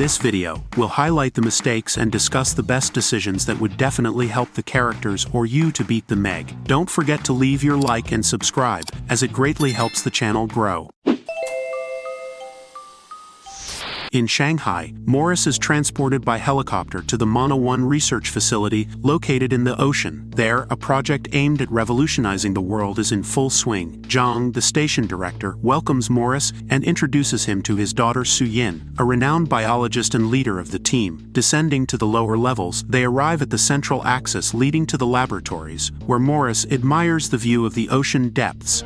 this video, we'll highlight the mistakes and discuss the best decisions that would definitely help the characters or you to beat the Meg. Don't forget to leave your like and subscribe, as it greatly helps the channel grow. In Shanghai, Morris is transported by helicopter to the Mana 1 research facility located in the ocean. There, a project aimed at revolutionizing the world is in full swing. Zhang, the station director, welcomes Morris and introduces him to his daughter Su-Yin, a renowned biologist and leader of the team. Descending to the lower levels, they arrive at the central axis leading to the laboratories, where Morris admires the view of the ocean depths.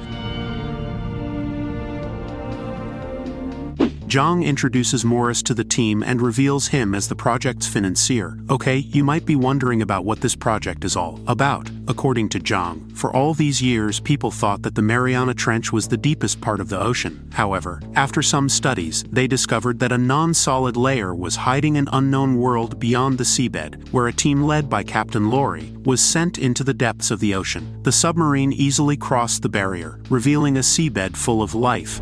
Zhang introduces Morris to the team and reveals him as the project's financier. Okay, you might be wondering about what this project is all about. According to Zhang, for all these years people thought that the Mariana Trench was the deepest part of the ocean. However, after some studies, they discovered that a non-solid layer was hiding an unknown world beyond the seabed, where a team led by Captain Laurie was sent into the depths of the ocean. The submarine easily crossed the barrier, revealing a seabed full of life.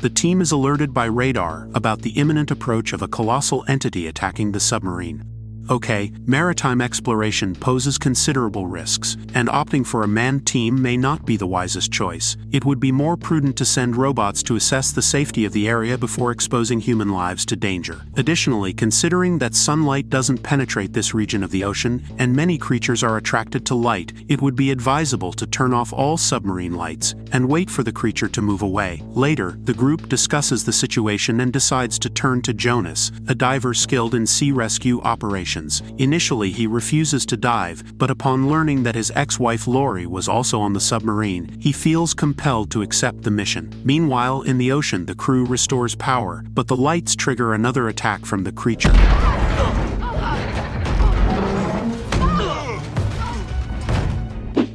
The team is alerted by radar about the imminent approach of a colossal entity attacking the submarine. Okay, maritime exploration poses considerable risks, and opting for a manned team may not be the wisest choice. It would be more prudent to send robots to assess the safety of the area before exposing human lives to danger. Additionally, considering that sunlight doesn't penetrate this region of the ocean, and many creatures are attracted to light, it would be advisable to turn off all submarine lights and wait for the creature to move away. Later, the group discusses the situation and decides to turn to Jonas, a diver skilled in sea rescue operations. Initially, he refuses to dive, but upon learning that his ex-wife Laurie was also on the submarine, he feels compelled to accept the mission. Meanwhile, in the ocean, the crew restores power, but the lights trigger another attack from the creature.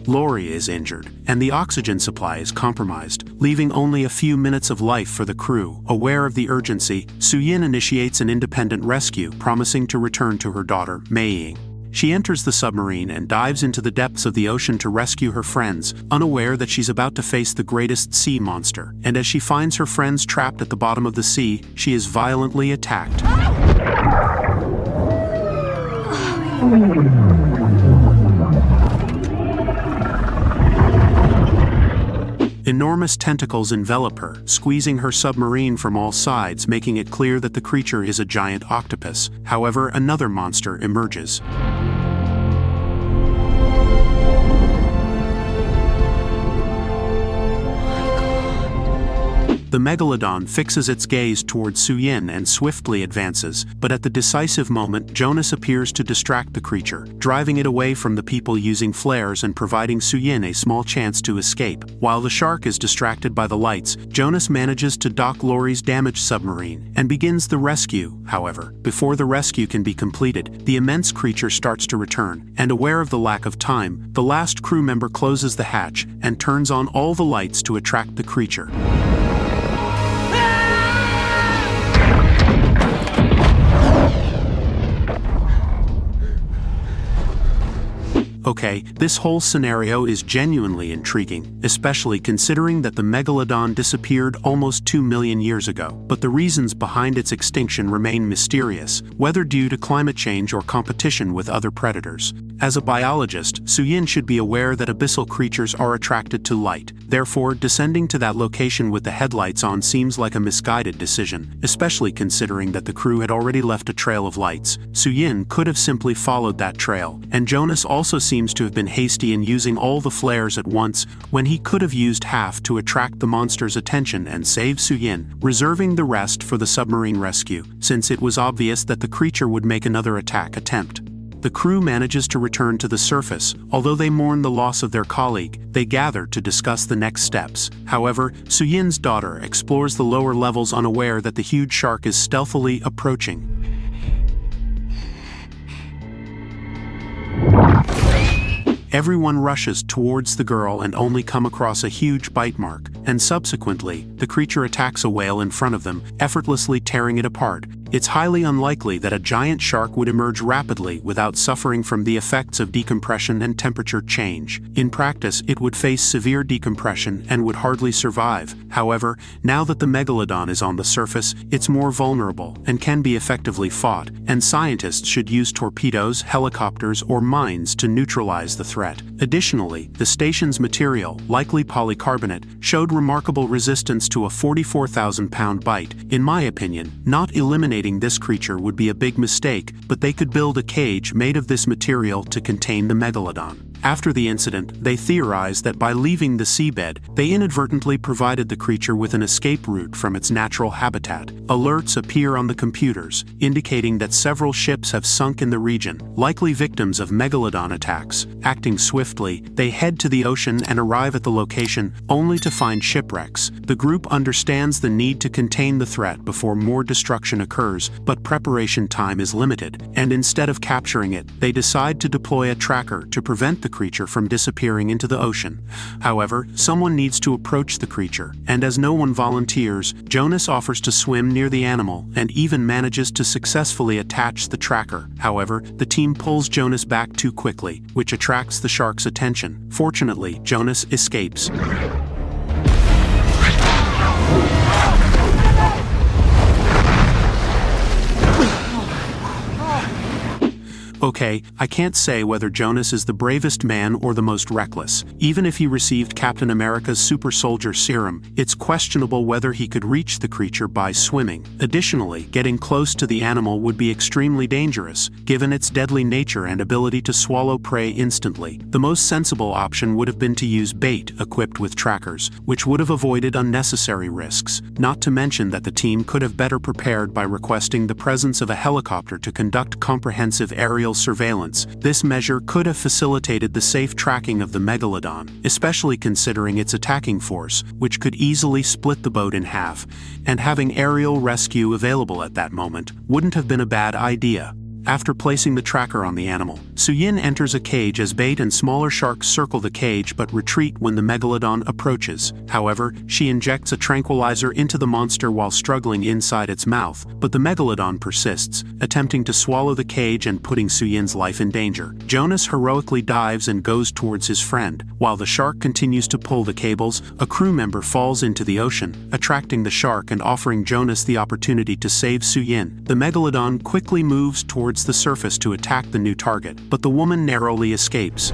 Laurie is injured, and the oxygen supply is compromised, leaving only a few minutes of life for the crew. Aware of the urgency, Su-Yin initiates an independent rescue, promising to return to her daughter, Mei. She enters the submarine and dives into the depths of the ocean to rescue her friends, unaware that she's about to face the greatest sea monster. And as she finds her friends trapped at the bottom of the sea, she is violently attacked. Enormous tentacles envelop her, squeezing her submarine from all sides, making it clear that the creature is a giant octopus. However, another monster emerges. The Megalodon fixes its gaze towards Su-Yin and swiftly advances, but at the decisive moment, Jonas appears to distract the creature, driving it away from the people using flares and providing Su-Yin a small chance to escape. While the shark is distracted by the lights, Jonas manages to dock Laurie's damaged submarine and begins the rescue. However, before the rescue can be completed, the immense creature starts to return, and aware of the lack of time, the last crew member closes the hatch and turns on all the lights to attract the creature. Okay, this whole scenario is genuinely intriguing, especially considering that the Megalodon disappeared almost 2 million years ago. But the reasons behind its extinction remain mysterious, whether due to climate change or competition with other predators. As a biologist, Su-Yin should be aware that abyssal creatures are attracted to light. Therefore, descending to that location with the headlights on seems like a misguided decision, especially considering that the crew had already left a trail of lights. Su-Yin could have simply followed that trail, and Jonas also seems to have been hasty in using all the flares at once when he could have used half to attract the monster's attention and save Su-Yin, reserving the rest for the submarine rescue, since it was obvious that the creature would make another attack attempt. The crew manages to return to the surface. Although they mourn the loss of their colleague, they gather to discuss the next steps. However, Su-Yin's daughter explores the lower levels unaware that the huge shark is stealthily approaching. Everyone rushes towards the girl and only come across a huge bite mark, and subsequently, the creature attacks a whale in front of them, effortlessly tearing it apart. It's highly unlikely that a giant shark would emerge rapidly without suffering from the effects of decompression and temperature change. In practice, it would face severe decompression and would hardly survive. However, now that the Megalodon is on the surface, it's more vulnerable and can be effectively fought, and scientists should use torpedoes, helicopters, or mines to neutralize the threat. Additionally, the station's material, likely polycarbonate, showed remarkable resistance to a 44,000-pound bite. In my opinion, not eliminating this creature would be a big mistake, but they could build a cage made of this material to contain the Megalodon. After the incident, they theorized that by leaving the seabed, they inadvertently provided the creature with an escape route from its natural habitat. Alerts appear on the computers, indicating that several ships have sunk in the region, likely victims of Megalodon attacks. Acting swiftly, they head to the ocean and arrive at the location, only to find shipwrecks. The group understands the need to contain the threat before more destruction occurs, but preparation time is limited, and instead of capturing it, they decide to deploy a tracker to prevent the creature from disappearing into the ocean. However, someone needs to approach the creature, and as no one volunteers, Jonas offers to swim near the animal and even manages to successfully attach the tracker. However, the team pulls Jonas back too quickly, which attracts the shark's attention. Fortunately, Jonas escapes. Okay, I can't say whether Jonas is the bravest man or the most reckless. Even if he received Captain America's super soldier serum, it's questionable whether he could reach the creature by swimming. Additionally, getting close to the animal would be extremely dangerous, given its deadly nature and ability to swallow prey instantly. The most sensible option would have been to use bait equipped with trackers, which would have avoided unnecessary risks. Not to mention that the team could have better prepared by requesting the presence of a helicopter to conduct comprehensive aerial surveillance. This measure could have facilitated the safe tracking of the Megalodon, especially considering its attacking force, which could easily split the boat in half, and having aerial rescue available at that moment wouldn't have been a bad idea. After placing the tracker on the animal, Suyin enters a cage as bait and smaller sharks circle the cage but retreat when the Megalodon approaches. However, she injects a tranquilizer into the monster while struggling inside its mouth, but the Megalodon persists, attempting to swallow the cage and putting Suyin's life in danger. Jonas heroically dives and goes towards his friend. While the shark continues to pull the cables, a crew member falls into the ocean, attracting the shark and offering Jonas the opportunity to save Suyin. The Megalodon quickly moves towards the surface to attack the new target, but the woman narrowly escapes.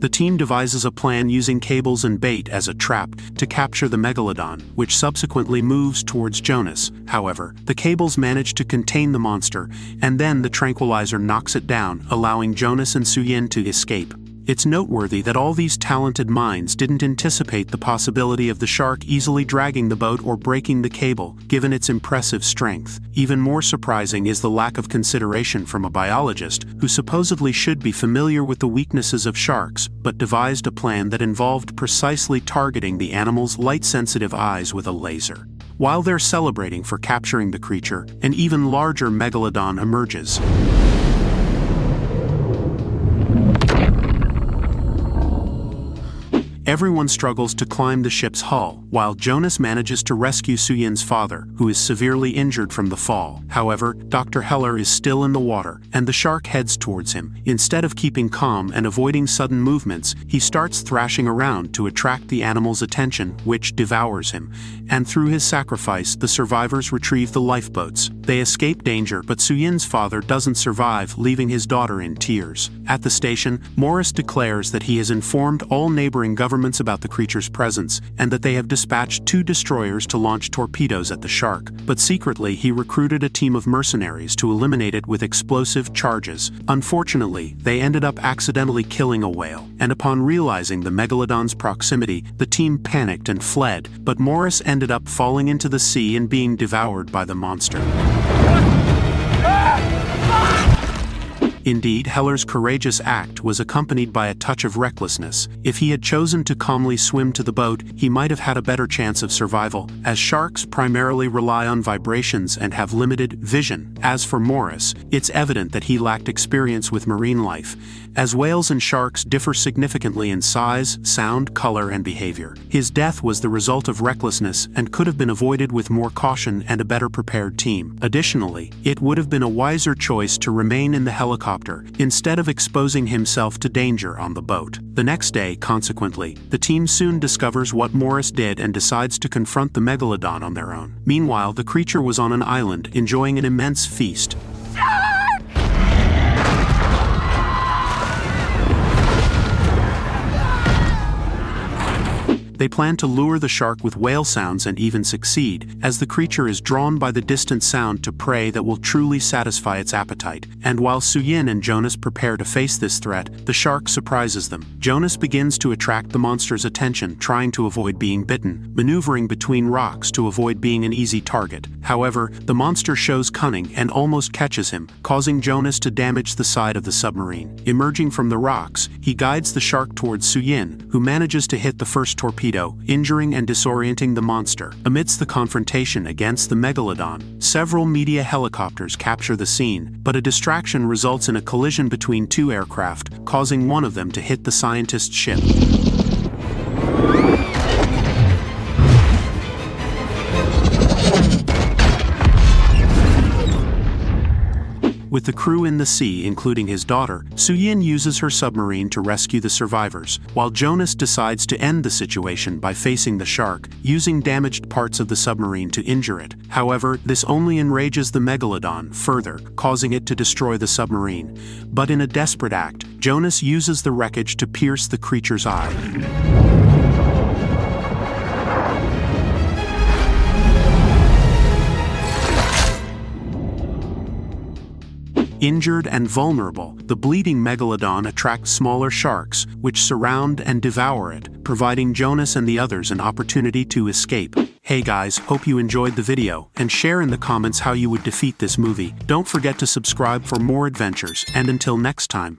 The team devises a plan using cables and bait as a trap to capture the Megalodon, which subsequently moves towards Jonas. However, the cables manage to contain the monster, and then the tranquilizer knocks it down, allowing Jonas and Suyin to escape. It's noteworthy that all these talented minds didn't anticipate the possibility of the shark easily dragging the boat or breaking the cable, given its impressive strength. Even more surprising is the lack of consideration from a biologist, who supposedly should be familiar with the weaknesses of sharks, but devised a plan that involved precisely targeting the animal's light-sensitive eyes with a laser. While they're celebrating for capturing the creature, an even larger Megalodon emerges. Everyone struggles to climb the ship's hull, while Jonas manages to rescue Suyin's father, who is severely injured from the fall. However, Dr. Heller is still in the water, and the shark heads towards him. Instead of keeping calm and avoiding sudden movements, he starts thrashing around to attract the animal's attention, which devours him. And through his sacrifice, the survivors retrieve the lifeboats. They escape danger, but Suyin's father doesn't survive, leaving his daughter in tears. At the station, Morris declares that he has informed all neighboring governments about the creature's presence, and that they have dispatched 2 destroyers to launch torpedoes at the shark. But secretly, he recruited a team of mercenaries to eliminate it with explosive charges. Unfortunately, they ended up accidentally killing a whale, and upon realizing the Megalodon's proximity, the team panicked and fled, but Morris ended up falling into the sea and being devoured by the monster. Indeed, Heller's courageous act was accompanied by a touch of recklessness. If he had chosen to calmly swim to the boat, he might have had a better chance of survival, as sharks primarily rely on vibrations and have limited vision. As for Morris, it's evident that he lacked experience with marine life, as whales and sharks differ significantly in size, sound, color, and behavior. His death was the result of recklessness and could have been avoided with more caution and a better prepared team. Additionally, it would have been a wiser choice to remain in the helicopter instead of exposing himself to danger on the boat. The next day, consequently, the team soon discovers what Morris did and decides to confront the Megalodon on their own. Meanwhile, the creature was on an island enjoying an immense feast. They plan to lure the shark with whale sounds and even succeed, as the creature is drawn by the distant sound to prey that will truly satisfy its appetite. And while Suyin and Jonas prepare to face this threat, the shark surprises them. Jonas begins to attract the monster's attention, trying to avoid being bitten, maneuvering between rocks to avoid being an easy target. However, the monster shows cunning and almost catches him, causing Jonas to damage the side of the submarine. Emerging from the rocks, he guides the shark towards Suyin, who manages to hit the first torpedo, injuring and disorienting the monster. Amidst the confrontation against the Megalodon, several media helicopters capture the scene, but a distraction results in a collision between two aircraft, causing one of them to hit the scientist's ship. With the crew in the sea, including his daughter, Suyin uses her submarine to rescue the survivors, while Jonas decides to end the situation by facing the shark, using damaged parts of the submarine to injure it. However, this only enrages the Megalodon further, causing it to destroy the submarine. But in a desperate act, Jonas uses the wreckage to pierce the creature's eye. Injured and vulnerable, the bleeding Megalodon attracts smaller sharks, which surround and devour it, providing Jonas and the others an opportunity to escape. Hey guys, hope you enjoyed the video, and share in the comments how you would defeat this movie. Don't forget to subscribe for more adventures, and until next time.